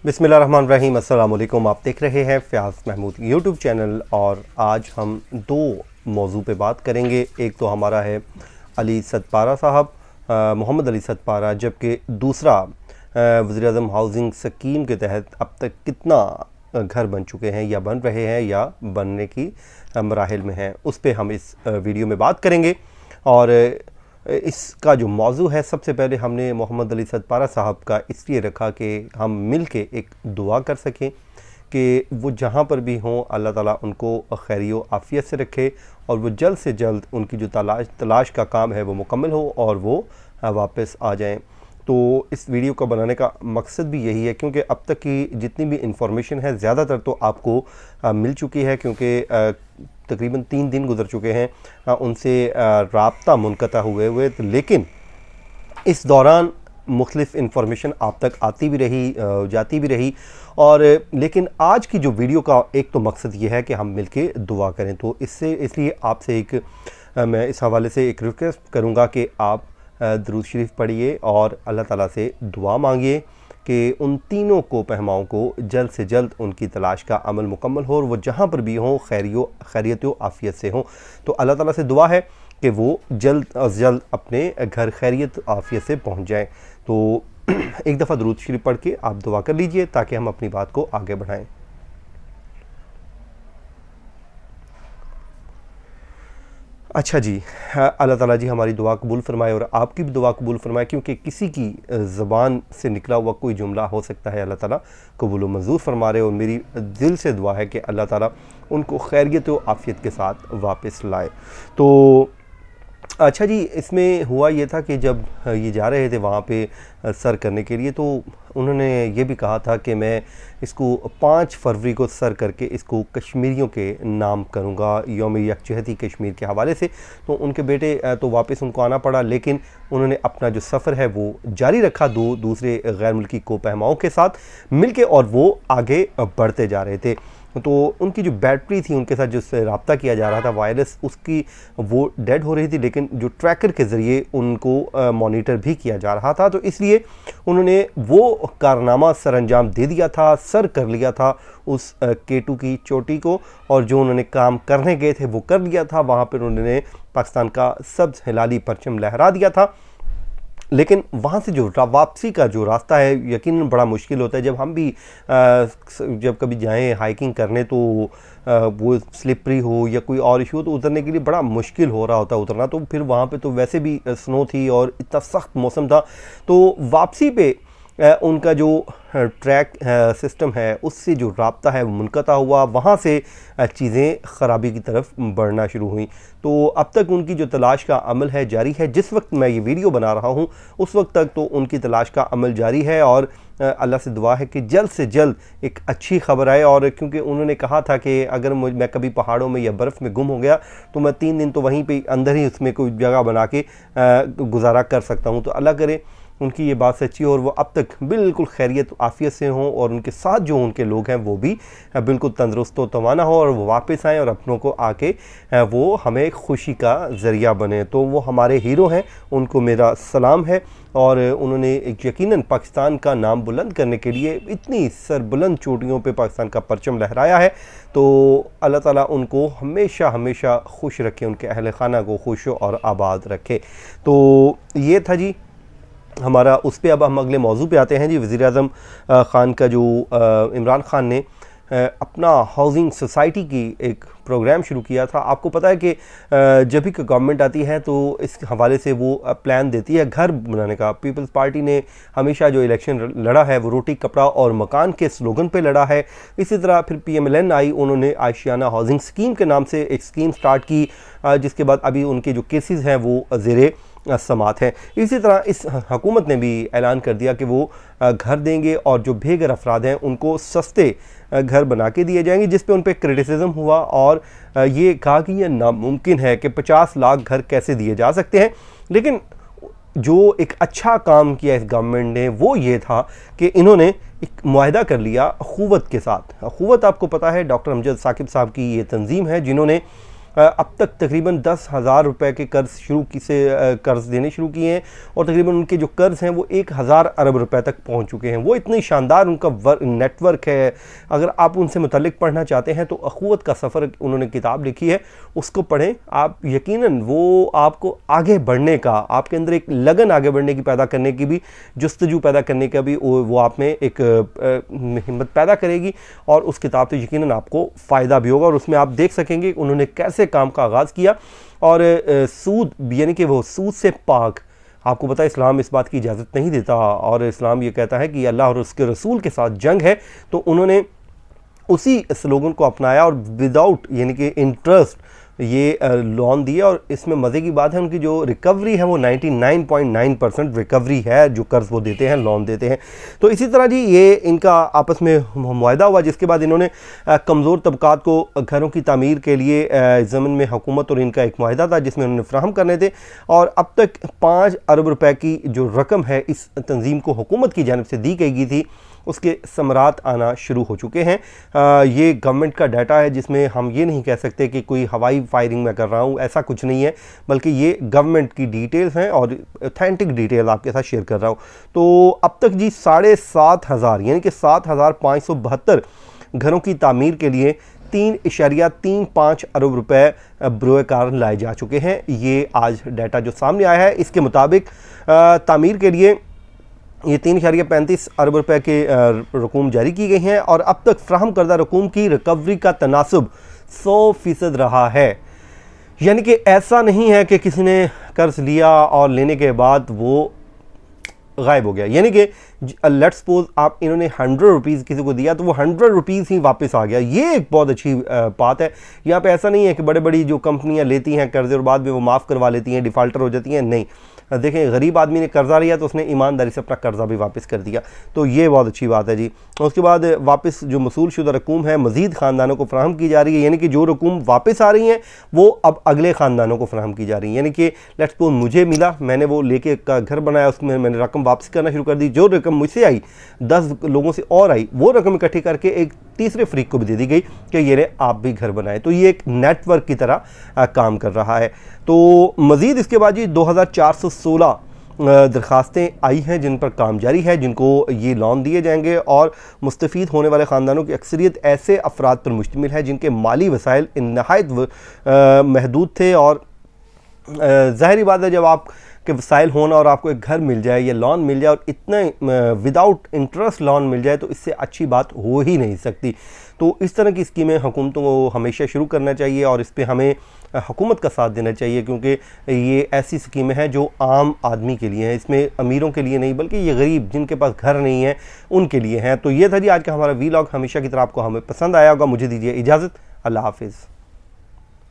बिस्मिल्लाहिर्रहमानिर्रहीम। अस्सलाम वालेकुम। आप देख रहे हैं फ़याज़ महमूद यूट्यूब चैनल और आज हम दो मौजू पे बात करेंगे। एक तो हमारा है अली सदपारा साहब, मोहम्मद अली सदपारा, जबकि दूसरा वज़ीर-ए-आज़म हाउसिंग स्कीम के तहत अब तक कितना घर बन चुके हैं या बन रहे हैं या बनने की मराहिल में हैं, उस पे हम इस वीडियो में बात करेंगे। और इसका जो मौजू है, सबसे पहले हमने मोहम्मद अली सदपारा साहब का इसलिए रखा कि हम मिल के एक दुआ कर सकें कि वो जहाँ पर भी हों अल्लाह ताला उनको खैरियो आफ़ियत से रखे और वो जल्द से जल्द उनकी जो तलाश का काम है वो मुकम्मल हो और वो वापस आ जाएं। तो इस वीडियो को बनाने का मकसद भी यही है, क्योंकि अब तक की जितनी भी इंफॉर्मेशन है ज़्यादातर तो आपको मिल चुकी है, क्योंकि तकरीबन 3 दिन गुजर चुके हैं उनसे राब्ता मुनक़ता हुए हुए। लेकिन इस दौरान मुख्तलिफ़ इंफॉर्मेशन आप तक आती भी रही, जाती भी रही। और लेकिन आज की जो वीडियो का एक तो मकसद ये है कि हम मिलके दुआ करें। तो इसलिए आपसे मैं इस हवाले से एक रिक्वेस्ट करूँगा कि आप दुरूद शरीफ पढ़िए और अल्लाह ताला से दुआ मांगिए कि उन तीनों को पहमाओं को जल्द से जल्द उनकी तलाश का अमल मुकम्मल हो और वो जहाँ पर भी हों खैरियत व आफ़ियत से हों। तो अल्लाह ताला से दुआ है कि वो जल्द अज़ जल्द अपने घर खैरियत आफ़ियत से पहुँच जाएँ। तो एक दफ़ा दुरूद शरीफ पढ़ के आप दुआ कर लीजिए ताकि हम अपनी बात को आगे बढ़ाएँ। अच्छा जी, अल्लाह ताला जी हमारी दुआ कबूल फ़रमाए और आपकी भी दुआ कबूल फ़रमाए, क्योंकि किसी की ज़बान से निकला हुआ कोई जुमला हो सकता है अल्लाह ताला कबूल व मंजूर फ़रमा रहे। और मेरी दिल से दुआ है कि अल्लाह ताला उनको खैरियत व आफ़ियत के साथ वापस लाए। तो अच्छा जी, इसमें हुआ ये था कि जब ये जा रहे थे वहाँ पे सर करने के लिए, तो उन्होंने ये भी कहा था कि मैं इसको 5 फरवरी को सर करके इसको कश्मीरियों के नाम करूँगा, यौम यकजहती कश्मीर के हवाले से। तो उनके बेटे तो वापस उनको आना पड़ा, लेकिन उन्होंने अपना जो सफ़र है वो जारी रखा दूसरे गैर मुल्की कोपहमाओं के साथ मिलके, और वो आगे बढ़ते जा रहे थे। तो उनकी जो बैटरी थी, उनके साथ जिससे रब्ता किया जा रहा था वायरलेस, उसकी वो डेड हो रही थी, लेकिन जो ट्रैकर के ज़रिए उनको मॉनिटर भी किया जा रहा था। तो इसलिए उन्होंने वो कारनामा सरअंजाम दे दिया था, सर कर लिया था उस K2 की चोटी को, और जो उन्होंने काम करने गए थे वो कर लिया था। वहाँ पर उन्होंने पाकिस्तान का सब्ज़ हिलाली परचम लहरा दिया था। लेकिन वहाँ से जो वापसी का जो रास्ता है यकीनन बड़ा मुश्किल होता है। जब हम भी जब कभी जाएं हाइकिंग करने, तो वो स्लिपरी हो या कोई और इशू हो तो उतरने के लिए बड़ा मुश्किल हो रहा होता है उतरना। तो फिर वहाँ पे तो वैसे भी स्नो थी और इतना सख्त मौसम था। तो वापसी पे उनका जो ट्रैक सिस्टम है उससे जो राब्ता है वो मुनक़ता हुआ, वहाँ से चीज़ें ख़राबी की तरफ बढ़ना शुरू हुई। तो अब तक उनकी जो तलाश का अमल है जारी है। जिस वक्त मैं ये वीडियो बना रहा हूँ उस वक्त तक तो उनकी तलाश का अमल जारी है, और अल्लाह से दुआ है कि जल्द से जल्द एक अच्छी खबर आए। और क्योंकि उन्होंने कहा था कि अगर मैं कभी पहाड़ों में या बर्फ़ में गुम हो गया तो मैं 3 दिन तो वहीं पे अंदर ही उसमें कोई जगह बना के गुजारा कर सकता हूँ। तो अल्लाह करे उनकी ये बात सच्ची हो और वो अब तक बिल्कुल खैरियत आफ़ियत से हों, और उनके साथ जो उनके लोग हैं वो भी बिल्कुल तंदुरुस्त व तवाना हो, और वो वापस आएँ और अपनों को आके वो हमें खुशी का ज़रिया बने। तो वो हमारे हीरो हैं, उनको मेरा सलाम है। और उन्होंने यकीनन पाकिस्तान का नाम बुलंद करने के लिए इतनी सरबुलंद चोटियों पे पाकिस्तान का परचम लहराया है। तो अल्लाह ताला उनको हमेशा हमेशा खुश रखे, उनके अहल खाना को खुश और आबाद रखे। तो ये था जी हमारा उस पे। अब हम अगले मौजू पे आते हैं जी। वज़ीर-ए-आज़म ख़ान का जो इमरान ख़ान ने अपना हाउसिंग सोसाइटी की एक प्रोग्राम शुरू किया था। आपको पता है कि जब भी गवर्नमेंट आती है तो इस हवाले से वो प्लान देती है घर बनाने का। पीपल्स पार्टी ने हमेशा जो इलेक्शन लड़ा है वो रोटी कपड़ा और मकान के स्लोगन पे लड़ा है। इसी तरह फिर PMLN आई, उन्होंने आशियाना हाउसिंग स्कीम के नाम से एक स्कीम स्टार्ट की, जिसके बाद अभी उनके जो केसेस हैं वो ज़ेरे समात हैं। इसी तरह इस हुकूमत ने भी ऐलान कर दिया कि वो घर देंगे और जो बेघर अफराद हैं उनको सस्ते घर बना के दिए जाएंगे, जिस पे उन पर क्रिटिसिज्म हुआ और ये कहा कि यह नामुमकिन है कि 50 लाख घर कैसे दिए जा सकते हैं। लेकिन जो एक अच्छा काम किया इस गवर्नमेंट ने वो ये था कि इन्होंने एक मुआहदा कर लिया अखुवत के साथ। अखुवत आपको पता है डॉक्टर अमजद साकिब साहब की ये तंजीम है जिन्होंने अब तक तकरीबन 10,000 रुपए के कर्ज देने शुरू किए हैं और तकरीबन उनके जो कर्ज हैं वो 1,000 अरब रुपए तक पहुंच चुके हैं। वो इतनी शानदार उनका नेटवर्क है। अगर आप उनसे मुतल्लिक पढ़ना चाहते हैं तो अखुवत का सफ़र उन्होंने किताब लिखी है, उसको पढ़ें। आप यकीनन वो आपको आगे बढ़ने का, आपके अंदर एक लगन आगे बढ़ने की पैदा करने की भी, जुस्तजू पैदा करने का भी वो आप में एक हिम्मत पैदा करेगी और उस किताब से यकीनन आपको फ़ायदा भी होगा। और उसमें आप देख सकेंगे उन्होंने कैसे काम का आगाज़ किया और सूद यानी कि वो सूद से पाक। आपको पता है इस्लाम इस बात की इजाज़त नहीं देता और इस्लाम ये कहता है कि अल्लाह और उसके रसूल के साथ जंग है। तो उन्होंने उसी स्लोगन को अपनाया और विदाउट यानी कि इंटरेस्ट ये लोन दिए। और इसमें मज़े की बात है उनकी जो रिकवरी है वो 99.9% रिकवरी है जो कर्ज़ वो देते हैं, लोन देते हैं। तो इसी तरह जी ये इनका आपस में मुआहदा हुआ, जिसके बाद इन्होंने कमज़ोर तबकात को घरों की तामीर के लिए ज़मीन में हुकूमत और इनका एक मुआहदा था जिसमें उन्होंने फ्राहम करने थे। और अब तक 5 अरब रुपए की जो रकम है इस तंजीम को हुकूमत की जानिब से दी गई थी, उसके समरात आना शुरू हो चुके हैं। ये गवर्नमेंट का डाटा है जिसमें हम ये नहीं कह सकते कि कोई हवाई फायरिंग मैं कर रहा हूँ, ऐसा कुछ नहीं है, बल्कि ये गवर्नमेंट की डिटेल्स हैं और ऑथेंटिक डिटेल आपके साथ शेयर कर रहा हूँ। तो अब तक जी 7,500 यानी कि 7,572 घरों की तामीर के लिए 3.35 अरब रुपए बरोए कार लाए जा चुके हैं। ये आज डाटा जो सामने आया है इसके मुताबिक तामीर के लिए ये 3.35 अरब रुपए के रकूम जारी की गई हैं और अब तक फ्राहम करदा रकूम की रिकवरी का तनासब 100% रहा है। यानी कि ऐसा नहीं है कि किसी ने कर्ज लिया और लेने के बाद वो गायब हो गया। यानी कि लेट्स सपोज आप इन्होंने 100 रुपीज़ किसी को दिया तो वो 100 रुपीज़ ही वापस आ गया। ये एक बहुत अच्छी बात है। यहाँ पे ऐसा नहीं है कि बड़े बड़ी जो कंपनियाँ लेती हैं कर्ज़े और बाद में वो माफ़ करवा लेती हैं, डिफ़ाल्टर हो जाती हैं। नहीं, देखें गरीब आदमी ने कर्ज़ा लिया तो उसने ईमानदारी से अपना कर्ज़ा भी वापस कर दिया, तो ये बहुत अच्छी बात है जी। उसके बाद वापस जो मसूल शुदा रकूम है मज़ीद ख़ानदानों को फ्राहम की जा रही है। यानी कि जो रकूम वापस आ रही हैं वो अब अगले ख़ानदानों को फ्राहम की जा रही है। यानी कि लेट्स सपोज मुझे मिला, मैंने वो लेके का घर बनाया, उसमें मैंने रकम वापस करना शुरू कर दी। जो रकम मुझसे आई 10 लोगों से और आई, वो रकम इकट्ठी करके एक तीसरे फ्रीक को भी दे दी गई कि ये रे आप भी घर बनाए। तो ये एक नेटवर्क की तरह काम कर रहा है। तो मज़ीद इसके बाद जी 2,416 दरख्वास्तें आई हैं जिन पर काम जारी है, जिनको ये लोन दिए जाएंगे और मुस्तफ़ीद होने वाले ख़ानदानों की अक्सरियत ऐसे अफराद पर मुश्तमिल है जिनके माली वसाइल नहायत महदूद थे। और ज़ाहिरी बात है जब आप के वसाइल होना और आपको एक घर मिल जाए या लोन मिल जाए और इतने विदाउट इंटरेस्ट लोन मिल जाए तो इससे अच्छी बात हो ही नहीं सकती। तो इस तरह की स्कीमें हुकूमतों को हमेशा शुरू करना चाहिए और इस पर हमें हुकूमत का साथ देना चाहिए, क्योंकि ये ऐसी स्कीमें हैं जो आम आदमी के लिए हैं। इसमें अमीरों के लिए नहीं बल्कि ये गरीब जिनके पास घर नहीं है उनके लिए हैं। तो ये था जी आज का हमारा वीलॉग। हमेशा की तरह आपको हमें पसंद आया होगा। मुझे दीजिए इजाज़त। अल्लाह हाफिज़।